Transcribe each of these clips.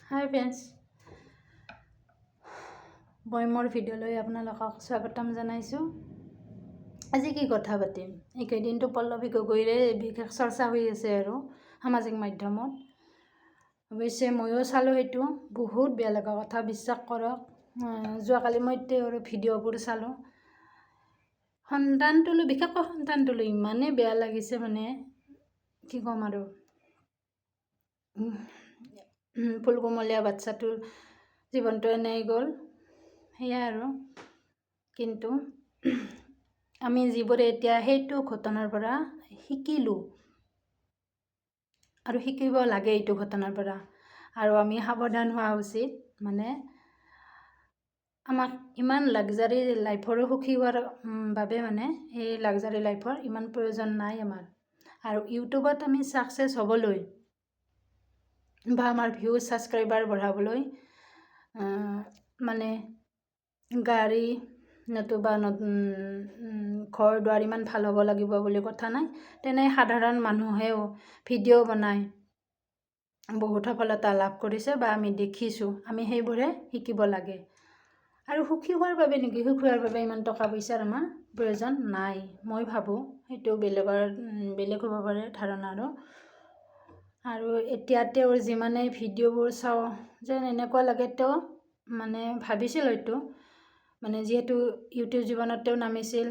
হাই friends, মই মোৰ ভিডিঅ'লৈ আপোনালোকক স্বাগতম জনাইছোঁ। আজি কি কথা পাতিম? এইকেইদিনটো পল্লৱী গগৈৰে বিশেষ চৰ্চা হৈ আছে আৰু সামাজিক মাধ্যমত। অৱশ্যে ময়ো চালোঁ, সেইটো বহুত বেয়া লগা কথা, বিশ্বাস কৰক। যোৱাকালি মই তেওঁৰ ভিডিঅ'বোৰ চালোঁ। সন্তানটোলৈ, বিশেষকৈ সন্তানটোলৈ ইমানেই বেয়া লাগিছে, মানে কি ক'ম আৰু। ফুলকুমলীয়া বাচ্চাটোৰ জীৱনটো এনেই গ'ল, সেয়াই আৰু। কিন্তু আমি যিবোৰে এতিয়া সেইটো ঘটনাৰ পৰা শিকিলোঁ আৰু শিকিব লাগে এইটো ঘটনাৰ পৰা, আৰু আমি সাৱধান হোৱা উচিত। মানে আমাক ইমান লাক্সাৰী লাইফৰো সুখী হোৱাৰ বাবে মানে এই লাক্সাৰী লাইফৰ ইমান প্ৰয়োজন নাই আমাৰ। আৰু ইউটিউবত আমি ছাকচেছ হ'বলৈ বা আমাৰ ভিউজ ছাবস্ক্ৰাইবাৰ বঢ়াবলৈ মানে গাড়ী নতুবা ঘৰ দুৱাৰ ইমান ভাল হ'ব লাগিব বুলি কথা নাই। তেনে সাধাৰণ মানুহেও ভিডিঅ' বনাই বহুত সফলতা লাভ কৰিছে বা আমি দেখিছোঁ। আমি সেইবোৰে শিকিব লাগে। আৰু সুখী হোৱাৰ বাবে নেকি, সুখী হোৱাৰ বাবে ইমান টকা পইচাৰ আমাৰ প্ৰয়োজন নাই, মই ভাবোঁ। সেইটো বেলেগ হ'ব পাৰে ধাৰণা। আৰু এতিয়া তেওঁৰ যিমানেই ভিডিঅ'বোৰ চাওঁ, যেন এনেকুৱা লাগে তেওঁ মানে ভাবিছিল হয়তো, মানে যিহেতু ইউটিউব জীৱনত তেওঁ নামিছিল,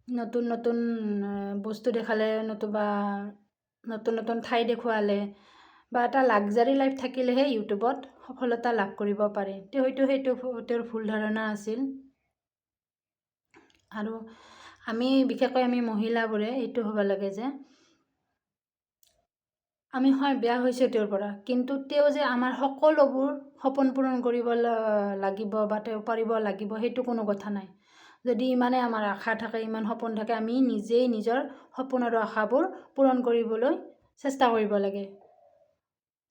নতুন নতুন বস্তু দেখালে, নতুবা নতুন নতুন ঠাই দেখুৱালে, বা এটা লাক্সাৰী লাইফ থাকিলেহে ইউটিউবত সফলতা লাভ কৰিব পাৰে। হয়তো সেইটো তেওঁৰ ভুল ধাৰণা আছিল। আৰু আমি বিশেষকৈ আমি মহিলাবোৰে এইটো হ'ব লাগে যে আমি হয় বেয়া হৈছোঁ তেওঁৰ পৰা, কিন্তু তেওঁ যে আমাৰ সকলোবোৰ সপোন পূৰণ কৰিব লাগিব বা তেওঁ পাৰিব লাগিব, সেইটো কোনো কথা নাই। যদি ইমানে আমাৰ আশা থাকে, ইমান সপোন থাকে, আমি নিজেই নিজৰ সপোন আৰু আশাবোৰ পূৰণ কৰিবলৈ চেষ্টা কৰিব লাগে।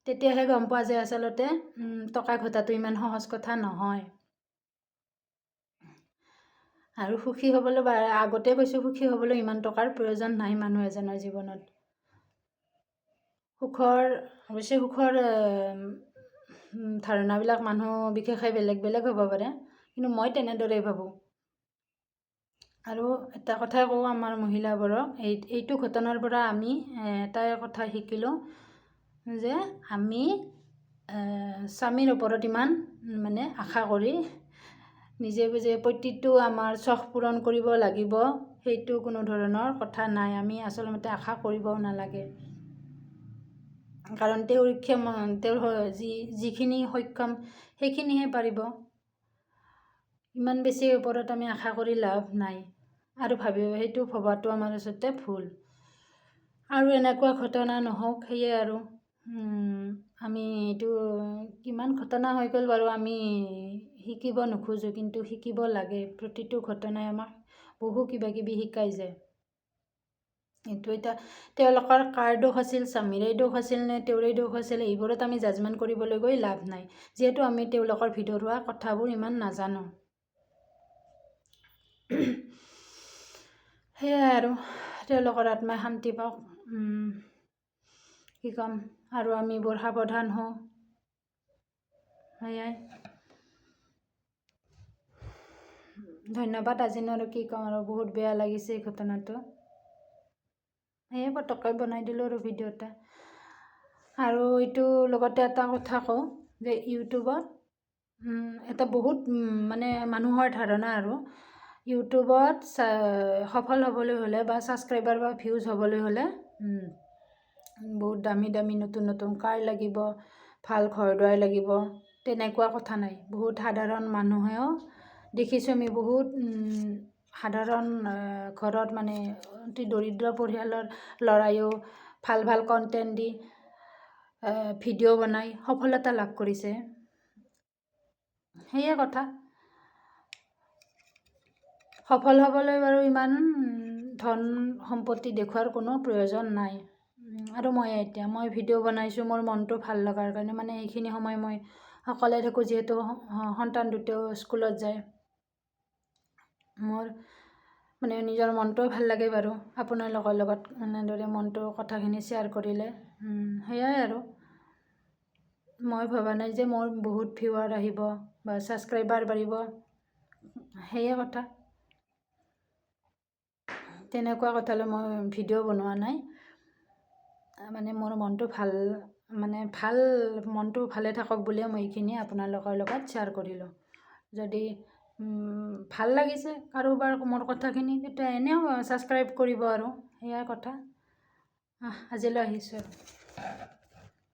তেতিয়াহে গম পোৱা যায় আচলতে টকা ঘটাটো ইমান সহজ কথা নহয়। আৰু সুখী হ'বলৈ, আগতে কৈছোঁ, সুখী হ'বলৈ ইমান টকাৰ প্ৰয়োজন নাই মানুহ এজনৰ জীৱনত। অৱশ্যে সুখৰ ধাৰণাবিলাক মানুহ বিশেষে বেলেগ বেলেগ হ'ব পাৰে, কিন্তু মই তেনেদৰেই ভাবোঁ। আৰু এটা কথাই কওঁ আমাৰ মহিলাবোৰক, এইটো ঘটনাৰ পৰা আমি এটাই কথা শিকিলোঁ যে আমি স্বামীৰ ওপৰত ইমান মানে আশা কৰি নিজে যে প্ৰতিটো আমাৰ চখ পূৰণ কৰিব লাগিব, সেইটো কোনো ধৰণৰ কথা নাই। আমি আচলতে আশা কৰিবও নালাগে, কাৰণ তেওঁৰ যিখিনি সক্ষম সেইখিনিহে পাৰিব। ইমান বেছি ওপৰত আমি আশা কৰি লাভ নাই, আৰু সেইটো ভবাটো আমাৰ আচলতে ভুল। আৰু এনেকুৱা ঘটনা নহওক, সেয়ে আৰু আমি এইটো কিমান ঘটনা হৈ গ'ল বাৰু, আমি শিকিব নোখোজোঁ, কিন্তু শিকিব লাগে। প্ৰতিটো ঘটনাই আমাক বহু কিবা কিবি শিকাই যায়। এইটো এতিয়া তেওঁলোকৰ কাৰ দোষ আছিল, স্বামীৰেই দোষ আছিল নে তেওঁৰেই দোষ আছিল, এইবোৰত আমি জাজমেণ্ট কৰিবলৈ গৈ লাভ নাই, যিহেতু আমি তেওঁলোকৰ ভিতৰুৱা কথাবোৰ ইমান নাজানো। সেয়াই আৰু, তেওঁলোকৰ আত্মাই শান্তি পাওক, কি ক'ম। আৰু আমি বৰ সাৱধান হওঁ, সেয়াই। ধন্যবাদ। আজিনো আৰু কি ক'ম, আৰু বহুত বেয়া লাগিছে এই ঘটনাটো। সেয়ে পটককৈ বনাই দিলোঁ আৰু ভিডিঅ' এটা। আৰু এইটো লগতে এটা কথা কওঁ যে ইউটিউবত এটা বহুত মানে মানুহৰ ধাৰণা, আৰু ইউটিউবত সফল হ'বলৈ হ'লে বা ছাবস্ক্ৰাইবাৰ বা ভিউজ হ'বলৈ হ'লে বহুত দামী দামী নতুন নতুন কাৰ লাগিব, ভাল ঘৰ দুৱাৰ লাগিব, তেনেকুৱা কথা নাই। বহুত সাধাৰণ মানুহেও দেখিছোঁ আমি, বহুত সাধাৰণ ঘৰত মানে অতি দৰিদ্ৰ পৰিয়ালৰ ল'ৰাইও ভাল ভাল কণ্টেণ্ট দি ভিডিঅ' বনাই সফলতা লাভ কৰিছে। সেয়ে কথা। সফল হ'বলৈ বাৰু ইমান ধন সম্পত্তি দেখুওৱাৰ কোনো প্ৰয়োজন নাই। আৰু মই ভিডিঅ' বনাইছোঁ মোৰ মনটো ভাল লগাৰ কাৰণে, মানে এইখিনি সময় মই অকলে থাকোঁ, যিহেতু সন্তান দুটাও স্কুলত যায়। মোৰ মানে নিজৰ মনটোও ভাল লাগে বাৰু, আপোনালোকৰ লগত এনেদৰে মনটোৰ কথাখিনি শ্বেয়াৰ কৰিলে। সেয়াই আৰু, মই ভবা নাই যে মোৰ বহুত ভিউৱাৰ আহিব বা ছাবস্ক্ৰাইবাৰ বাঢ়িব, সেয়ে কথা। তেনেকুৱা কথালৈ মই ভিডিঅ' বনোৱা নাই। মানে মোৰ মনটো মনটো ভালে থাকক বুলিয়ে মই এইখিনি আপোনালোকৰ লগত শ্বেয়াৰ কৰিলোঁ। যদি ভাল লাগিছে কাৰোবাৰ মোৰ কথাখিনি, তেতিয়া এনেও ছাবস্ক্ৰাইব কৰিব আৰু, সেয়াই কথা। আজিলৈ আহিছোঁ আৰু।